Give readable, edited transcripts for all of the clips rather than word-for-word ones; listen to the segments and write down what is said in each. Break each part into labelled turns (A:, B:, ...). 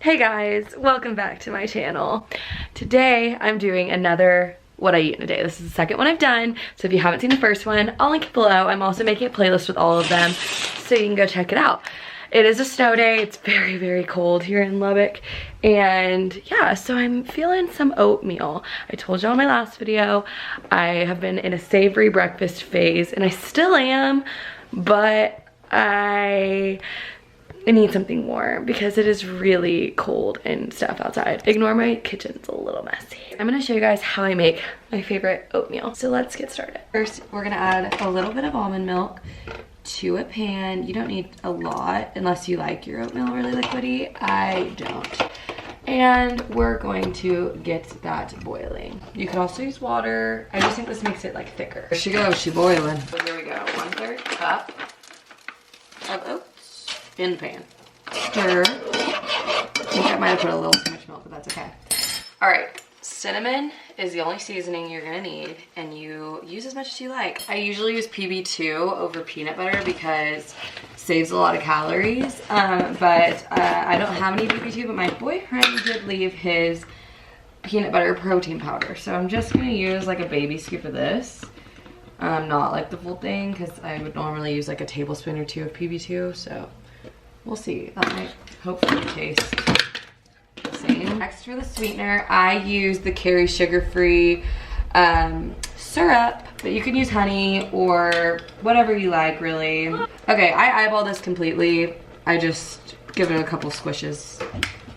A: Hey guys, welcome back to my channel. Today I'm doing another what I eat in a day. This is the second one I've done, so if you haven't seen the first one, I'll link it below. I'm also making a playlist with all of them, so you can go check it out. It is a snow day. It's very, very cold here in Lubbock, and yeah, so I'm feeling some oatmeal. I told y'all in my last video, I have been in a savory breakfast phase, and I still am, but I need something warm because it is really cold and stuff outside. Ignore my kitchen's a little messy. I'm gonna show you guys how I make my favorite oatmeal. So let's get started. First, we're gonna add a little bit of almond milk to a pan. You don't need a lot unless you like your oatmeal really liquidy. I don't. And we're going to get that boiling. You could also use water. I just think this makes it like thicker. There she goes, she boiling. So here we go, 1/3 cup of oats in the pan. Stir. I think I might have put a little too much milk, but that's okay. All right, cinnamon is the only seasoning you're gonna need, and you use as much as you like. I usually use PB2 over peanut butter because it saves a lot of calories, but I don't have any PB2, but my boyfriend did leave his peanut butter protein powder, so I'm just gonna use like a baby scoop of this. Not like the full thing, because I would normally use like a tablespoon or 2 of PB2, so we'll see. That might hopefully taste the same. Next, for the sweetener, I use the Kerry sugar-free syrup, but you can use honey or whatever you like, really. Okay, I eyeball this completely. I just give it a couple squishes,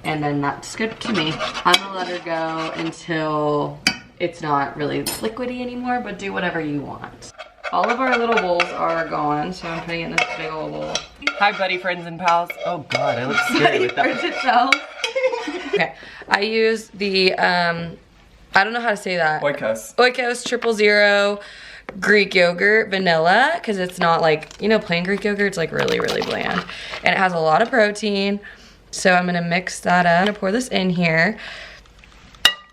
A: and then that's good to me. I'm gonna let her go until it's not really liquidy anymore, but do whatever you want. All of our little bowls are gone, so I'm putting it in this big old bowl.
B: Hi, buddy friends and pals. Oh God, I look scary with that.
A: Okay, I use the, I don't know how to say that.
B: Oikos.
A: Oikos 000 Greek yogurt vanilla, because it's not like, you know, plain Greek yogurt, it's like really, really bland. And it has a lot of protein, so I'm gonna mix that up. I'm gonna pour this in here.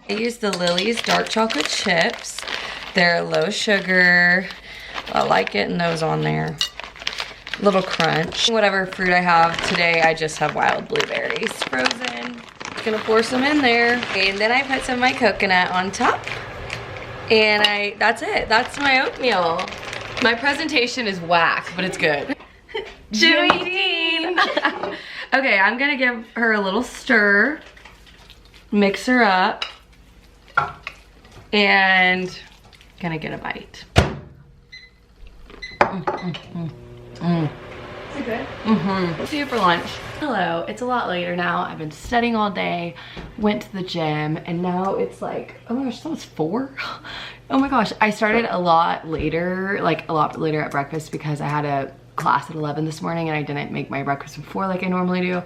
A: I use the Lily's dark chocolate chips. They're low sugar. I like getting those on there. Little crunch. Whatever fruit I have today, I just have wild blueberries frozen. Gonna pour some in there. And then I put some of my coconut on top. And that's it. That's my oatmeal. My presentation is whack, but it's good. Jimmy Dean! Okay, I'm gonna give her a little stir. Mix her up. And gonna get a bite. Is it good? Mm-hmm. See you for lunch. Hello, it's a lot later now. I've been studying all day, went to the gym, and now it's like, oh my gosh, it's almost 4? Oh my gosh, I started a lot later, like a lot later at breakfast because I had a class at 11 this morning and I didn't make my breakfast before like I normally do.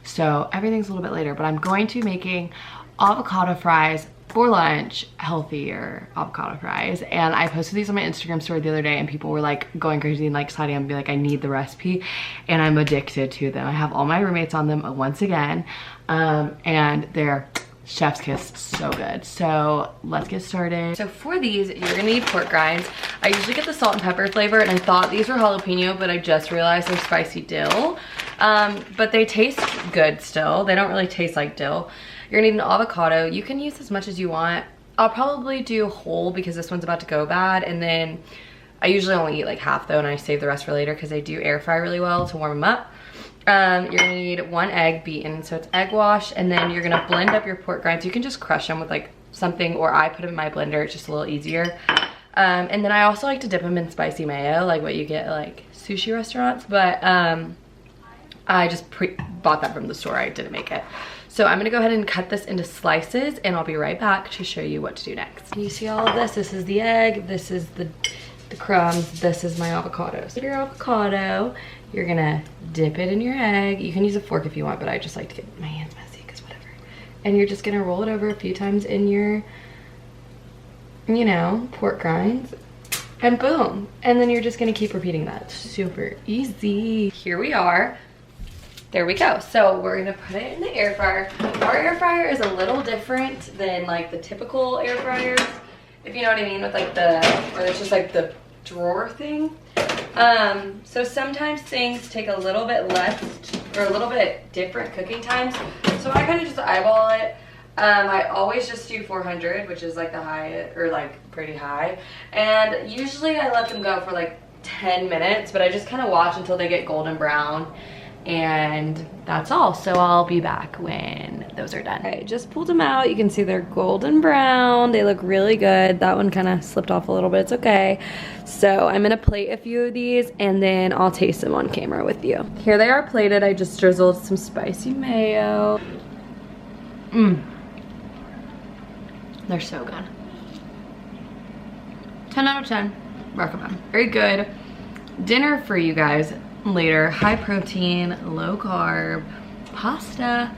A: So everything's a little bit later, but I'm going to be making avocado fries for lunch, healthier avocado fries. And I posted these on my Instagram story the other day and people were like going crazy and like sliding on and be like, I need the recipe, and I'm addicted to them. I have all my roommates on them once again, and they're chef's kiss, so good. So let's get started. So for these, you're gonna need pork rinds. I usually get the salt and pepper flavor, and I thought these were jalapeno, but I just realized they're spicy dill. But they taste good still. They don't really taste like dill. You're gonna need an avocado. You can use as much as you want. I'll probably do whole because this one's about to go bad, and then I usually only eat like half though, and I save the rest for later because I do air fry really well to warm them up. You're gonna need 1 egg beaten, so it's egg wash, and then you're gonna blend up your pork rinds. You can just crush them with like something, or I put them in my blender, it's just a little easier. And then I also like to dip them in spicy mayo, like what you get at like sushi restaurants, but I just bought that from the store, I didn't make it. So I'm gonna go ahead and cut this into slices, and I'll be right back to show you what to do next. Can you see all of this? This is the egg, this is the crumbs, this is my avocado. So your avocado, you're gonna dip it in your egg. You can use a fork if you want, but I just like to get my hands messy because whatever. And you're just gonna roll it over a few times in your, you know, pork rinds, and boom. And then you're just gonna keep repeating that. Super easy. Here we are. There we go. So we're gonna put it in the air fryer. Our air fryer is a little different than like the typical air fryers, if you know what I mean, with like the, or it's just like the drawer thing. So sometimes things take a little bit less or a little bit different cooking times. So I kind of just eyeball it. I always just do 400, which is like the high, or like pretty high. And usually I let them go for like 10 minutes, but I just kind of watch until they get golden brown. And that's all. So I'll be back when those are done. I just pulled them out. You can see they're golden brown. They look really good. That one kind of slipped off a little bit. It's okay. So I'm gonna plate a few of these and then I'll taste them on camera with you. Here they are plated. I just drizzled some spicy mayo. They're so good. 10 out of 10. Recommend. Very good dinner for you guys later. High protein, low carb, pasta.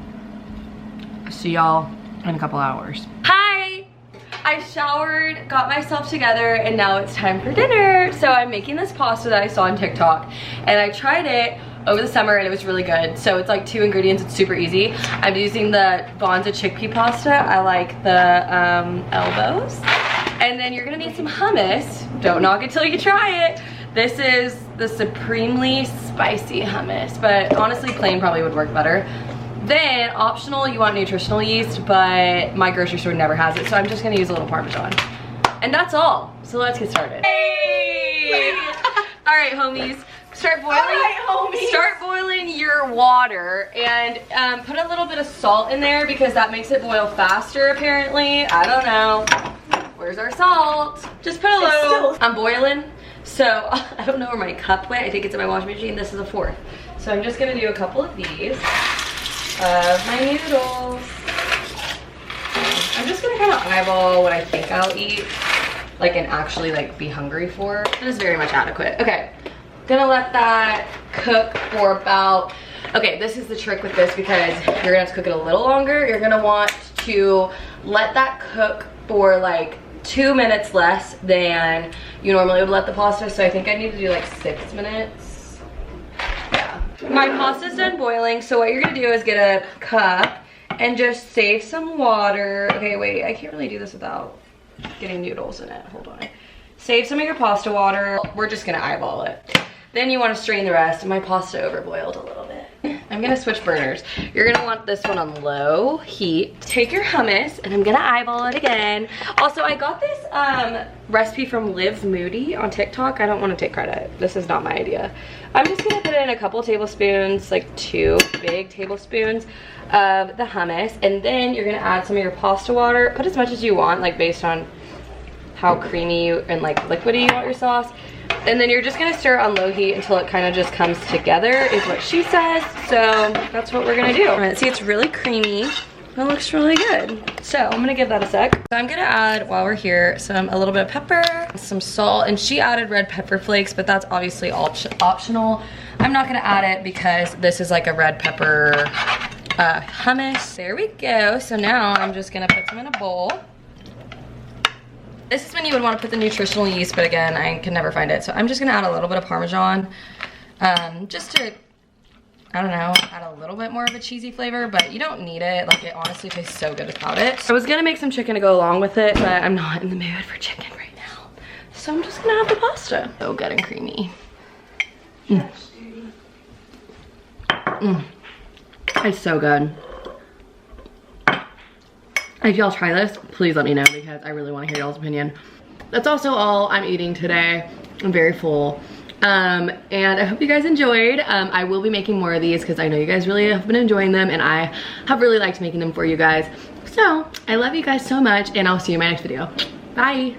A: See y'all in a couple hours. Hi! I showered, got myself together, and now it's time for dinner. So I'm making this pasta that I saw on TikTok, and I tried it over the summer and it was really good. So it's like 2 ingredients, it's super easy. I'm using the Bonza chickpea pasta. I like the elbows. And then you're gonna need some hummus. Don't knock it till you try it. This is the supremely spicy hummus, but honestly plain probably would work better. Then optional, you want nutritional yeast, but my grocery store never has it, so I'm just gonna use a little Parmesan. And that's all, so let's get started. Hey! All right, homies. Start boiling your water and put a little bit of salt in there because that makes it boil faster apparently. I don't know. Where's our salt? Just put a little. I'm boiling, so I don't know where my cup went. I think it's in my washing machine. This is a 4th. So I'm just gonna do a couple of these of my noodles. I'm just gonna kind of eyeball what I think I'll eat, like, and actually like be hungry for. That is very much adequate. Okay. Gonna let that cook for about, okay, this is the trick with this because you're gonna have to cook it a little longer. You're gonna want to let that cook for like 2 minutes less than you normally would let the pasta. So I think I need to do like 6 minutes. Yeah. My pasta's done boiling, so what you're gonna do is get a cup and just save some water. Okay, wait, I can't really do this without getting noodles in it. Hold on. Save some of your pasta water. We're just gonna eyeball it. Then you want to strain the rest. My pasta overboiled a little bit. I'm gonna switch burners. You're gonna want this one on low heat. Take your hummus, and I'm gonna eyeball it again. Also, I got this recipe from Liv Moody on TikTok. I don't want to take credit. This is not my idea. I'm just gonna put in a couple tablespoons, like 2 big tablespoons of the hummus, and then you're gonna add some of your pasta water. Put as much as you want, like based on how creamy and like liquidy you want your sauce. And then you're just gonna stir it on low heat until it kind of just comes together, is what she says. So that's what we're gonna do. All right, see, it's really creamy. It looks really good. So I'm gonna give that a sec. So I'm gonna add, while we're here, a little bit of pepper, some salt, and she added red pepper flakes, but that's obviously optional. I'm not gonna add it because this is like a red pepper hummus. There we go. So now I'm just gonna put some in a bowl. This is when you would want to put the nutritional yeast, but again, I can never find it. So I'm just gonna add a little bit of Parmesan, just to, I don't know, add a little bit more of a cheesy flavor, but you don't need it. Like, it honestly tastes so good without it. I was gonna make some chicken to go along with it, but I'm not in the mood for chicken right now. So I'm just gonna have the pasta. So good and creamy. It's so good. If y'all try this, please let me know because I really want to hear y'all's opinion. That's also all I'm eating today. I'm very full. And I hope you guys enjoyed. I will be making more of these because I know you guys really have been enjoying them and I have really liked making them for you guys. So I love you guys so much and I'll see you in my next video. Bye.